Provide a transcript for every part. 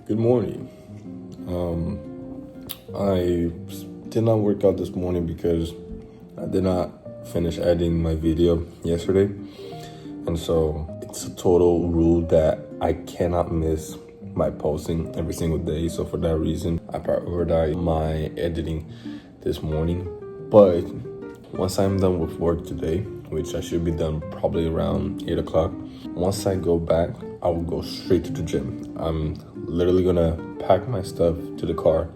Good morning. I did not work out this morning because I did not finish editing my video yesterday. And so it's a total rule that I cannot miss my posting every single day. So for that reason, I prioritized my editing this morning. But once I'm done with work today, which I should be done probably around 8 o'clock, once I go back, I will go straight to the gym. I'm literally gonna pack my stuff to the car.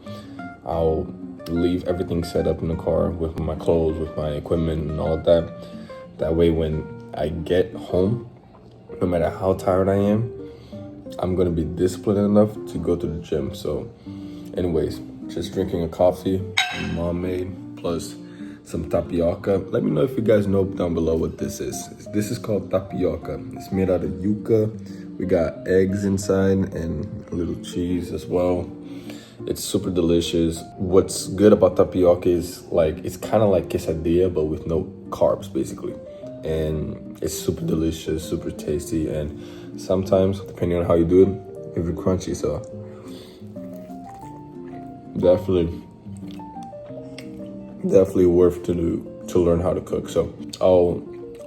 I'll leave everything set up in the car with my clothes, with my equipment and all of that. That way when I get home, no matter how tired I am, I'm gonna be disciplined enough to go to the gym. So anyways, just drinking a coffee mom made plus some tapioca. Let me know if you guys know down below what this is. This is called tapioca. It's made out of yuca. We got eggs inside and a little cheese as well. It's super delicious. What's good about tapioca is it's kind of like quesadilla, but with no carbs basically. And it's super delicious, super tasty. And sometimes, depending on how you do it, it'll be crunchy. So definitely worth to learn how to cook. So I'll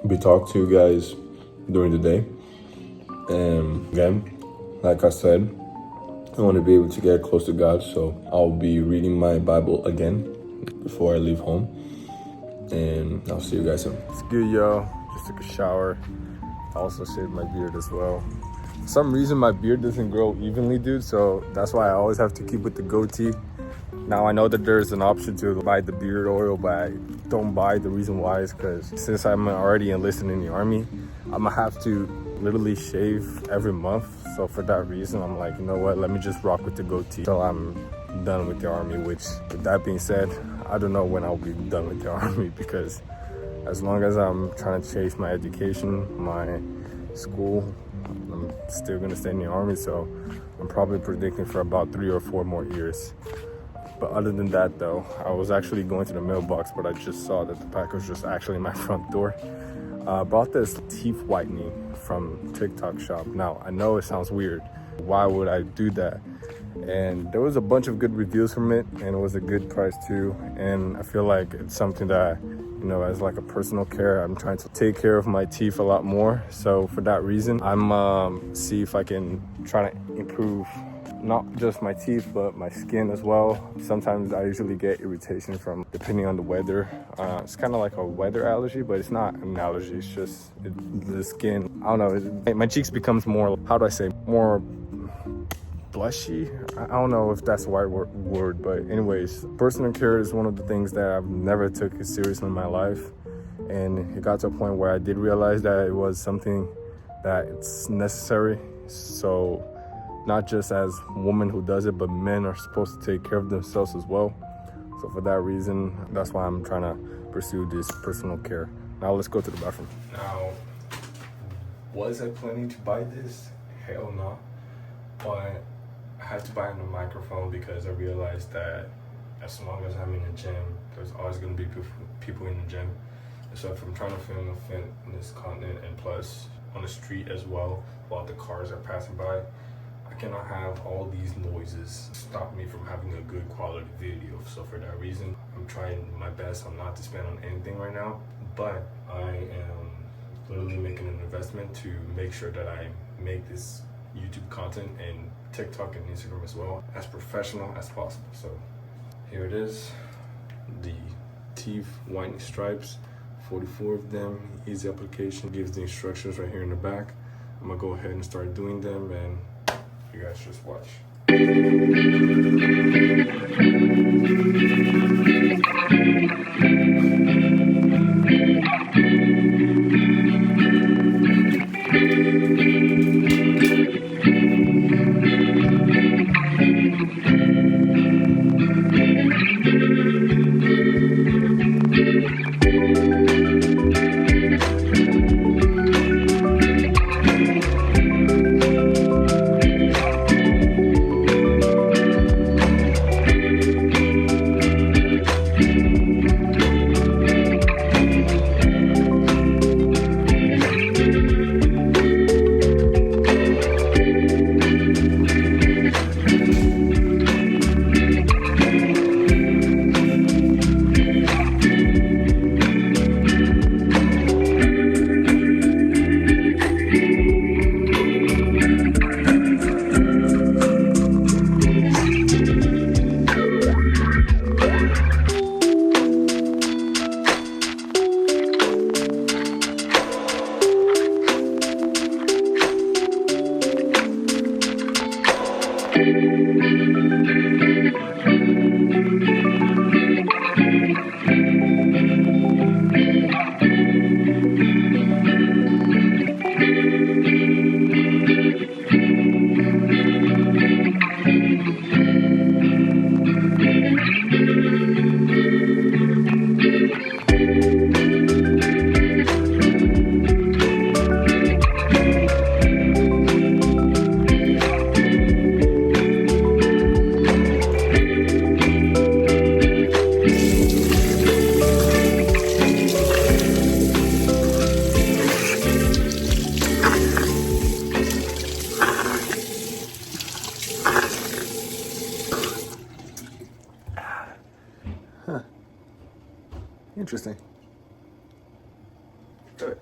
be talking to you guys during the day. And again, like I said, I want to be able to get close to God. So I'll be reading my Bible again before I leave home. And I'll see you guys soon. It's good, y'all. Just took a shower. I also shaved my beard as well. For some reason, my beard doesn't grow evenly, dude. So that's why I always have to keep with the goatee. Now I know that there's an option to buy the beard oil, but I don't buy. The reason why is because since I'm already enlisted in the army, I'm gonna have to literally shave every month. So for that reason, I'm like, you know what, let me just rock with the goatee till I'm done with the army. Which, with that being said, I don't know when I'll be done with the army, because as long as I'm trying to chase my education, my school, I'm still gonna stay in the army. So I'm probably predicting for about 3 or 4 more years. But other than that though, I was actually going to the mailbox, but I just saw that the package was just actually in my front door. I bought this teeth whitening from TikTok shop. Now, I know it sounds weird. Why would I do that? And there was a bunch of good reviews from it, and it was a good price too. And I feel like it's something that, as like a personal care, I'm trying to take care of my teeth a lot more. So for that reason, I'm see if I can try to improve not just my teeth, but my skin as well. Sometimes I usually get irritation from, depending on the weather. It's kind of like a weather allergy, but it's not an allergy. It's just the skin. I don't know. My cheeks becomes more, how do I say, more blushy. I don't know if that's the right word, but anyways, personal care is one of the things that I've never took it seriously in my life. And it got to a point where I did realize that it was something that it's necessary. So not just as women who does it, but men are supposed to take care of themselves as well. So for that reason, that's why I'm trying to pursue this personal care. Now let's go to the bathroom. Now, was I planning to buy this? Hell no. But I had to buy a microphone because I realized that as long as I'm in the gym, there's always going to be people in the gym. So if I'm trying to film a fitness content and plus on the street as well, while the cars are passing by, I cannot have all these noises stop me from having a good quality video. So for that reason, I'm trying my best not to spend on anything right now, but I am literally making an investment to make sure that I make this YouTube content and TikTok and Instagram as well as professional as possible. So here it is, the teeth whitening stripes, 44 of them, easy application, gives the instructions right here in the back. I'm gonna go ahead and start doing them, and you guys just watch. Interesting. Good.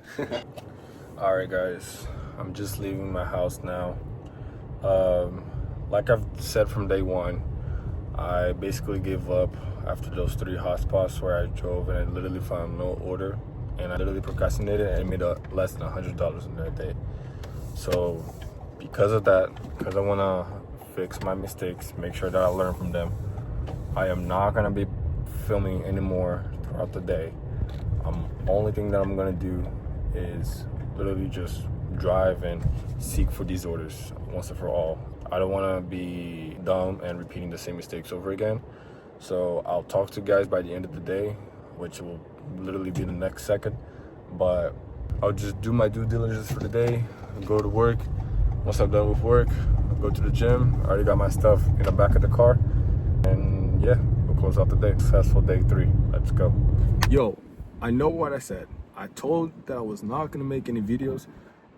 Alright guys, I'm just leaving my house now. Like I've said from day one, I basically gave up after those 3 hotspots where I drove and I literally found no order, and I literally procrastinated and made less than $100 in that day. So because of that, because I want to fix my mistakes, make sure that I learn from them, I am not going to be filming anymore throughout the day. Only thing that I'm going to do is literally just drive and seek for these orders once and for all. I don't want to be dumb and repeating the same mistakes over again. So I'll talk to you guys by the end of the day, which will literally be the next second. But I'll just do my due diligence for the day, go to work. Once I'm done with work, I'll go to the gym. I already got my stuff in the back of the car. And yeah, we'll close out the day. Successful day 3. Let's go. Yo, I know what I said. I told that I was not gonna make any videos,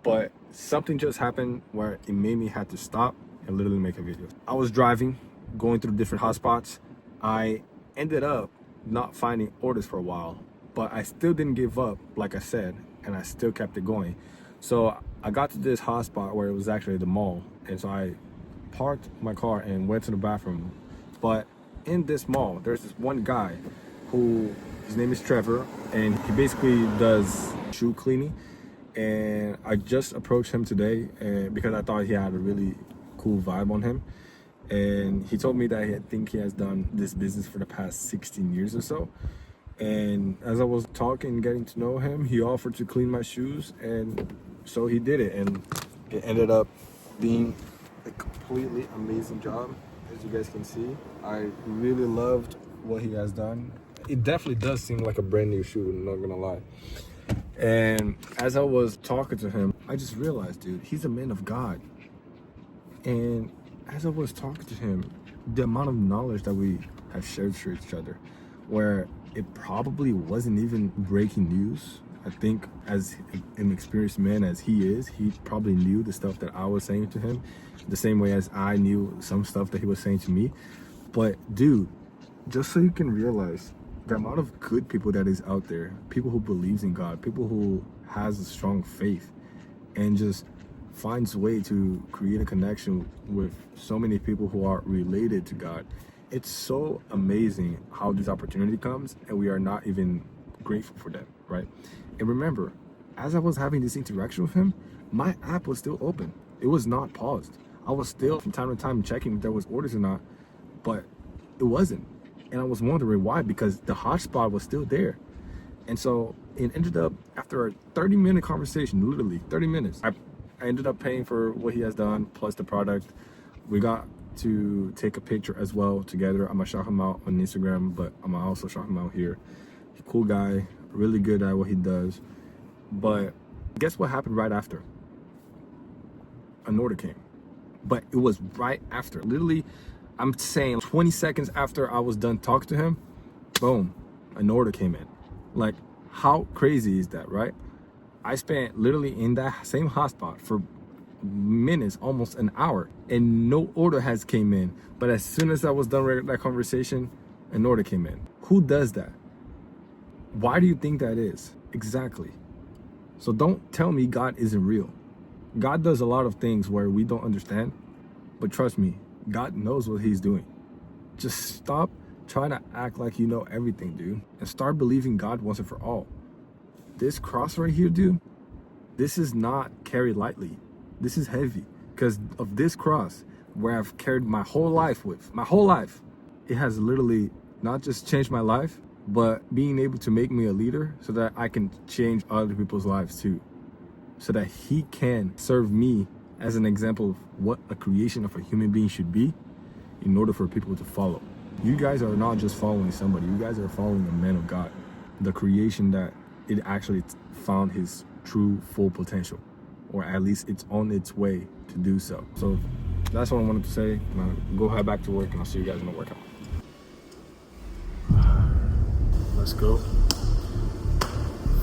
but something just happened where it made me have to stop and literally make a video. I was driving, going through different hotspots. I ended up not finding orders for a while, but I still didn't give up, like I said, and I still kept it going. So I got to this hotspot where it was actually the mall, and so I parked my car and went to the bathroom. But in this mall, there's this one guy who, his name is Trevor, and he basically does shoe cleaning. And I just approached him today because I thought he had a really cool vibe on him. And he told me that I think he has done this business for the past 16 years or so. And as I was talking, getting to know him, he offered to clean my shoes, and so he did it. And it ended up being a completely amazing job. As you guys can see, I really loved what he has done. It definitely does seem like a brand new shoe, I'm not gonna lie. And as I was talking to him, I just realized, dude, he's a man of God. And as I was talking to him, the amount of knowledge that we have shared for each other, where it probably wasn't even breaking news. I think as an experienced man as he is, he probably knew the stuff that I was saying to him, the same way as I knew some stuff that he was saying to me. But dude, just so you can realize the amount of good people that is out there, people who believes in God, people who has a strong faith and just finds a way to create a connection with so many people who are related to God. It's so amazing how this opportunity comes and we are not even grateful for them, right? And remember, as I was having this interaction with him, my app was still open. It was not paused. I was still from time to time checking if there was orders or not, but it wasn't. And I was wondering why, because the hotspot was still there. And so it ended up, after a 30-minute conversation, literally 30 minutes, I ended up paying for what he has done, plus the product. We got to take a picture as well together. I'm gonna shout him out on Instagram, but I'm gonna also shout him out here. Cool guy, really good at what he does. But guess what happened right after? An order came. But it was right after. Literally, I'm saying 20 seconds after I was done talking to him, boom, an order came in. Like, how crazy is that, right? I spent literally in that same hotspot for minutes, almost an hour, and no order has came in. But as soon as I was done with that conversation, an order came in. Who does that? Why do you think that is? Exactly. So don't tell me God isn't real. God does a lot of things where we don't understand, but trust me, God knows what he's doing. Just stop trying to act like you know everything, dude, and start believing God once and for all. This cross right here, dude, this is not carried lightly. This is heavy because of this cross. where I've carried my whole life with. My whole life. It has literally not just changed my life, but being able to make me a leader so that I can change other people's lives too. So that he can serve me as an example of what a creation of a human being should be in order for people to follow. You guys are not just following somebody, you guys are following a man of God. The creation that it actually found his true full potential, or at least it's on its way to do so. So that's what I wanted to say. Now go head back to work and I'll see you guys in the workout. Let's go.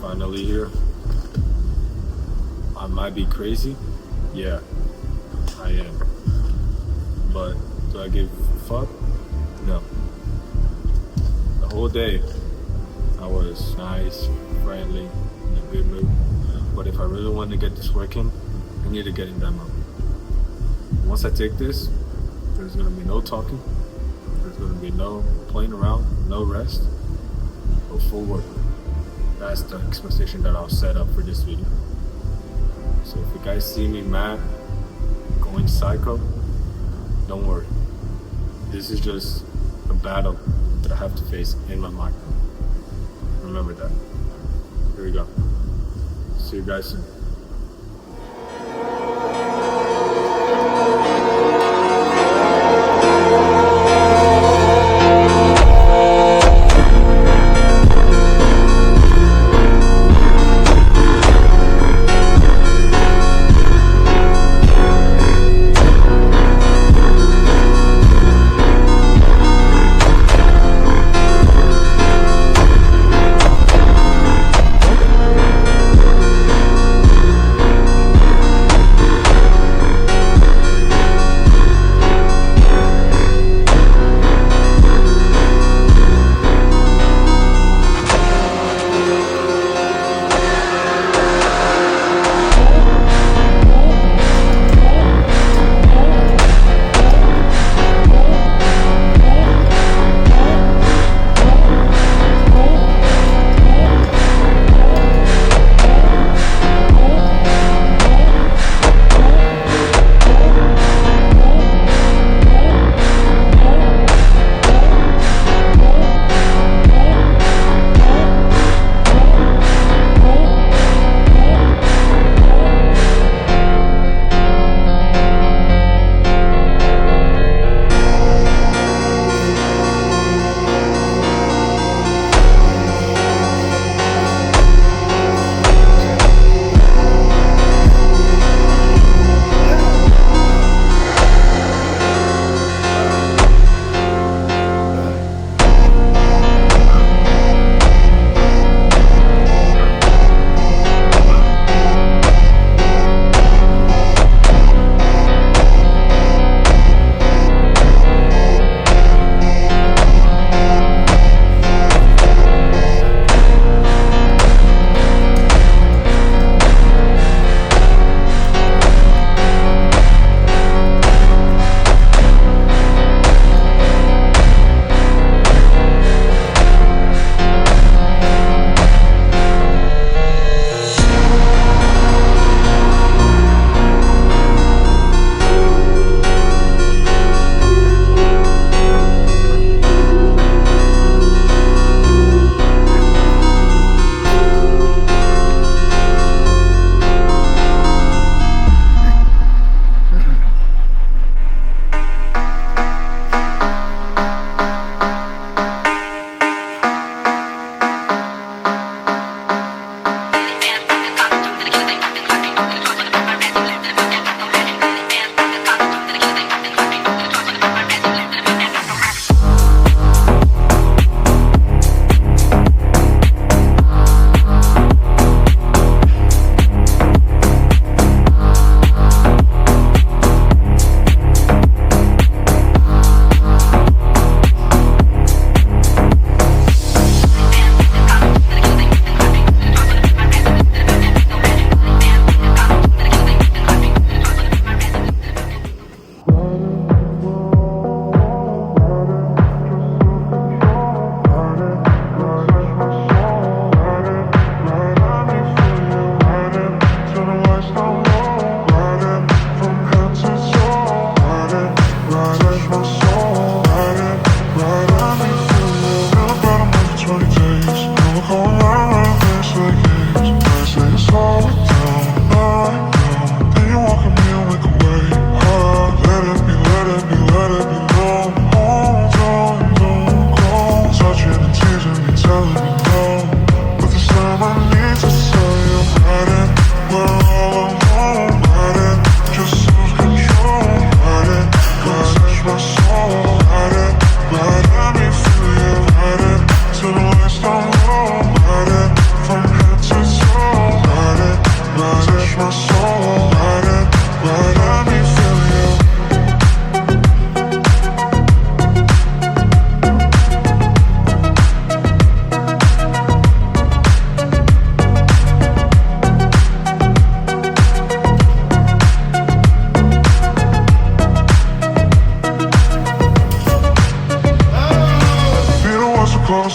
Finally here. I might be crazy. Yeah, I am. But do I give a fuck? No. The whole day I was nice, friendly, in a good mood. But if I really want to get this working, I need to get in that mode. Once I take this, there's gonna be no talking. There's gonna be no playing around, no rest, but full work. That's the expectation that I'll set up for this video. So if you guys see me mad, going psycho, don't worry. This is just a battle that I have to face in my mind. Remember that. Here we go. See you guys soon.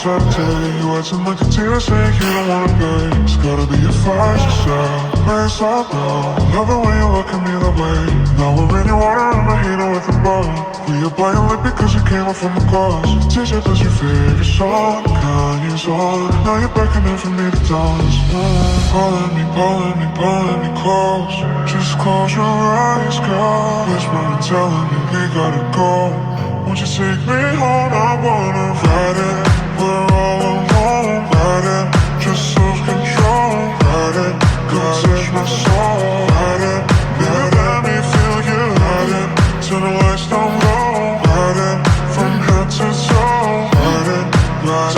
Saturday, you acting like a teacher saying you don't wanna pay. It's gotta be a fire yourself. Race up now. Love it when you look at me that way. Now we're in your water and my heater with a bow. We are buying lip because you came up from the cause. Teacher does your favorite song, Kanye's on. Now you're beckoning for me to dance. Pulling me, pulling me, pulling me close. Just close your eyes, girl. Whispering, telling me we gotta go. Won't you take me home? I wanna ride it. We're all alone, ride it. Just lose control, ride it. Come touch my soul, ride it. Baby, let me feel you, ride it. Turn the lights down low, ride it. From head to toe, ride it.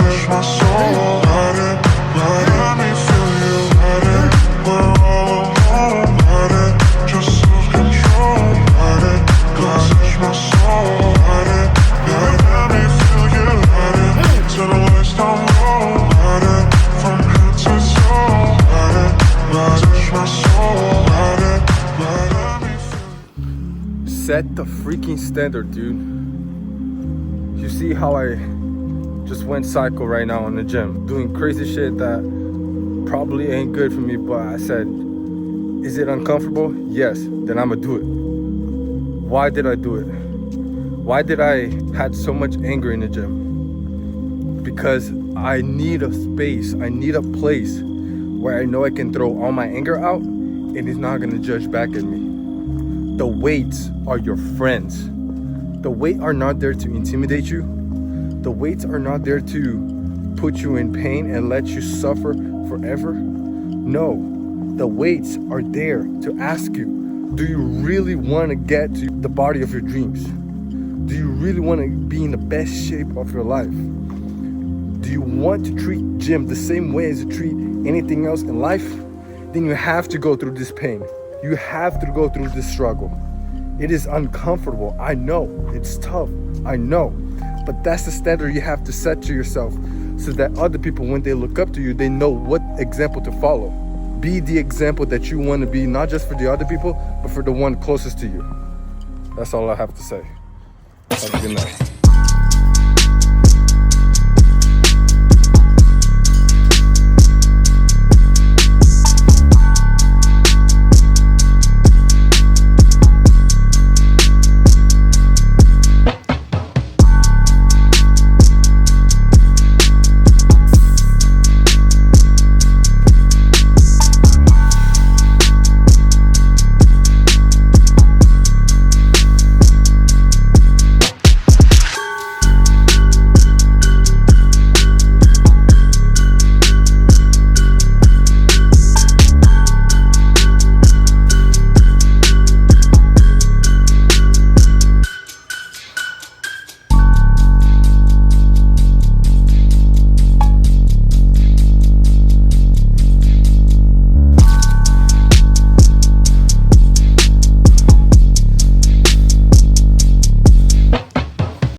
Touch my soul, ride it. Ride it, let me feel you, ride it. We're all alone, ride it. Just lose control, ride it. Come touch my soul, ride it. Baby, let me feel you, ride it. Turn the lights down low, ride it. From head to toe, ride it. Touch my soul, ride it. Ride it, let me feel you. Set the freaking standard, dude. You see how I just went psycho right now in the gym, doing crazy shit that probably ain't good for me, but I said, is it uncomfortable? Yes, then I'ma do it. Why did I do it? Why did I had so much anger in the gym? Because I need a space, I need a place where I know I can throw all my anger out and it's not gonna judge back at me. The weights are your friends. The weights are not there to intimidate you. The weights are not there to put you in pain and let you suffer forever. No, the weights are there to ask you, do you really want to get to the body of your dreams? Do you really want to be in the best shape of your life? Do you want to treat gym the same way as you treat anything else in life? Then you have to go through this pain. You have to go through this struggle. It is uncomfortable. I know. It's tough. I know. But that's the standard you have to set to yourself so that other people, when they look up to you, they know what example to follow. Be the example that you want to be, not just for the other people, but for the one closest to you. That's all I have to say. Have a good night.